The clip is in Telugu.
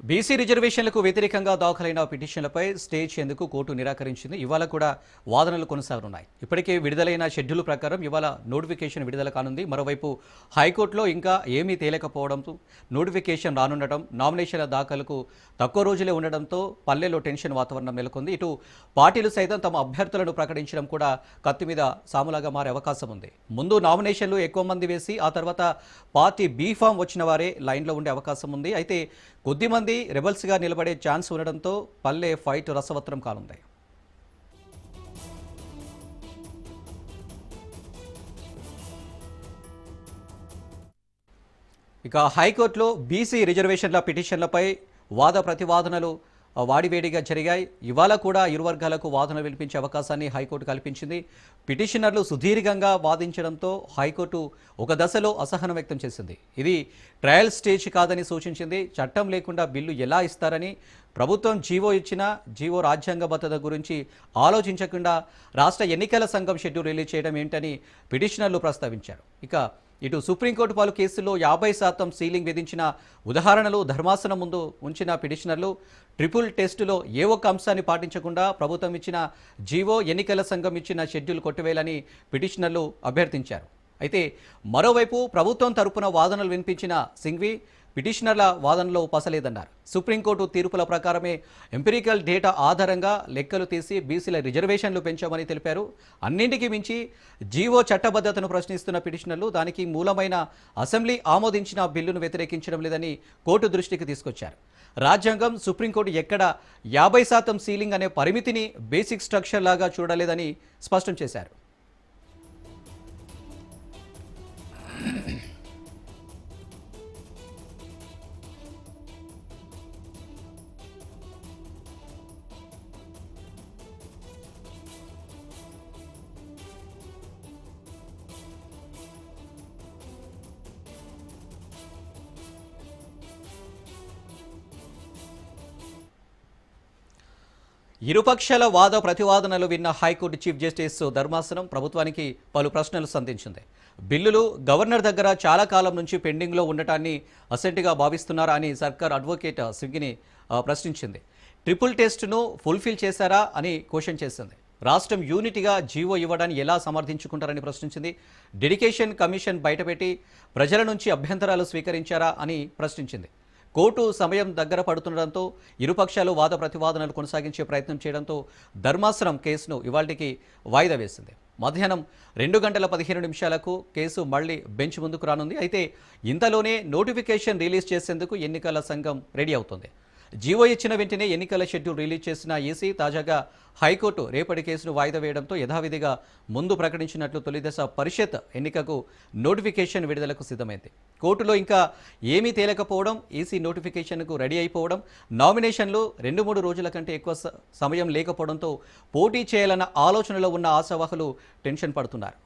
బీసీ రిజర్వేషన్లకు వ్యతిరేకంగా దాఖలైన పిటిషన్లపై స్టే ఇచ్చేందుకు కోర్టు నిరాకరించింది. ఇవాళ కూడా వాదనలు కొనసాగనున్నాయి. ఇప్పటికే విడుదలైన షెడ్యూల్ ప్రకారం ఇవాళ నోటిఫికేషన్ విడుదల కానుంది. మరోవైపు హైకోర్టులో ఇంకా ఏమీ తేలకపోవడంతో నోటిఫికేషన్ రానుండటం, నామినేషన్ల దాఖలకు తక్కువ రోజులే ఉండడంతో పల్లెల్లో టెన్షన్ వాతావరణం నెలకొంది. ఇటు పార్టీలు సైతం తమ అభ్యర్థులను ప్రకటించడం కూడా కత్తి మీద సాములాగా మారే అవకాశం ఉంది. ముందు నామినేషన్లు ఎక్కువ మంది వేసి ఆ తర్వాత పార్టీ బీఫామ్ వచ్చిన వారే లైన్లో ఉండే అవకాశం ఉంది. అయితే కొద్దిమంది రెబల్స్గా నిలబడే ఛాన్స్ ఉండడంతో పల్లె ఫైట్ రసవత్రం కానుంది. ఇక హైకోర్టులో బీసీ రిజర్వేషన్ల పిటిషన్లపై వాద ప్రతివాదనలు వాడివేడిగా జరిగాయి. ఇవాళ కూడా ఇరు వర్గాలకు వాదన వినిపించే అవకాశాన్ని హైకోర్టు కల్పించింది. పిటిషనర్లు సుదీర్ఘంగా వాదించడంతో హైకోర్టు ఒక దశలో అసహనం వ్యక్తం చేసింది. ఇది ట్రయల్ స్టేజ్ కాదని సూచించింది. చట్టం లేకుండా బిల్లు ఎలా ఇస్తారని, ప్రభుత్వం జీవో ఇచ్చినా జీవో రాజ్యాంగబద్ధత గురించి ఆలోచించకుండా రాష్ట్ర ఎన్నికల సంఘం షెడ్యూల్ రిలీజ్ చేయడం ఏంటని పిటిషనర్లు ప్రస్తావించారు. ఇక ఇటు సుప్రీంకోర్టు పలు కేసుల్లో 50% సీలింగ్ విధించిన ఉదాహరణలు ధర్మాసనం ముందు ఉంచిన పిటిషనర్లు ట్రిపుల్ టెస్టులో ఏ ఒక్క అంశాన్ని పాటించకుండా ప్రభుత్వం ఇచ్చిన జీవో, ఎన్నికల సంఘం ఇచ్చిన షెడ్యూల్ కొట్టివేయాలని పిటిషనర్లు అభ్యర్థించారు. అయితే మరోవైపు ప్రభుత్వం తరపున వాదనలు వినిపించిన సింఘ్వి పిటిషనర్ల వాదనలో పసలేదన్నారు. సుప్రీంకోర్టు తీర్పుల ప్రకారమే ఎంపిరికల్ డేటా ఆధారంగా లెక్కలు తీసి బీసీల రిజర్వేషన్లు పెంచామని తెలిపారు. అన్నింటికీ మించి జీవో చట్టబద్ధతను ప్రశ్నిస్తున్న పిటిషనర్లు దానికి మూలమైన అసెంబ్లీ ఆమోదించిన బిల్లును వ్యతిరేకించడం లేదని కోర్టు దృష్టికి తీసుకొచ్చారు. రాజ్యాంగం, సుప్రీంకోర్టు ఎక్కడ 50% సీలింగ్ అనే పరిమితిని బేసిక్ స్ట్రక్చర్ లాగా చూడలేదని స్పష్టం చేశారు. ఇరుపక్షాల వాద ప్రతివాదనలు విన్న హైకోర్టు చీఫ్ జస్టిస్ ధర్మాసనం ప్రభుత్వానికి పలు ప్రశ్నలు సంధించింది. బిల్లులు గవర్నర్ దగ్గర చాలా కాలం నుంచి పెండింగ్లో ఉండటాన్ని అసెంట్గా భావిస్తున్నారా అని సర్కార్ అడ్వకేట్ సింఘ్ని ప్రశ్నించింది. ట్రిపుల్ టెస్ట్ను ఫుల్ఫిల్ చేశారా అని క్వశ్చన్ చేసింది. రాష్ట్రం యూనిటీగా జీవో ఇవ్వడాన్ని ఎలా సమర్థించుకుంటారని ప్రశ్నించింది. డెడికేషన్ కమిషన్ బయటపెట్టి ప్రజల నుంచి అభ్యంతరాలు స్వీకరించారా అని ప్రశ్నించింది. కోర్టు సమయం దగ్గర పడుతుండటంతో ఇరుపక్షాలు వాద ప్రతివాదనలు కొనసాగించే ప్రయత్నం చేయడంతో ధర్మాసనం కేసును ఇవాళకి వాయిదా వేసింది. మధ్యాహ్నం 2:15 కేసు మళ్లీ బెంచ్ ముందుకు రానుంది. అయితే ఇంతలోనే నోటిఫికేషన్ రిలీజ్ చేసేందుకు ఎన్నికల సంఘం రెడీ అవుతోంది. జీవో ఇచ్చిన వెంటనే ఎన్నికల షెడ్యూల్ రిలీజ్ చేసిన ఈసీ తాజాగా హైకోర్టు రేపటి కేసును వాయిదా వేయడంతో యథావిధిగా ముందు ప్రకటించినట్లు తొలిదశ పరిషత్ ఎన్నికకు నోటిఫికేషన్ విడుదలకు సిద్ధమైంది. కోర్టులో ఇంకా ఏమీ తేలకపోవడం, ఈసీ నోటిఫికేషన్కు రెడీ అయిపోవడం, నామినేషన్లు 2-3 రోజుల కంటే ఎక్కువ సమయం లేకపోవడంతో పోటీ చేయాలన్న ఆలోచనలో ఉన్న ఆశావాహులు టెన్షన్ పడుతున్నారు.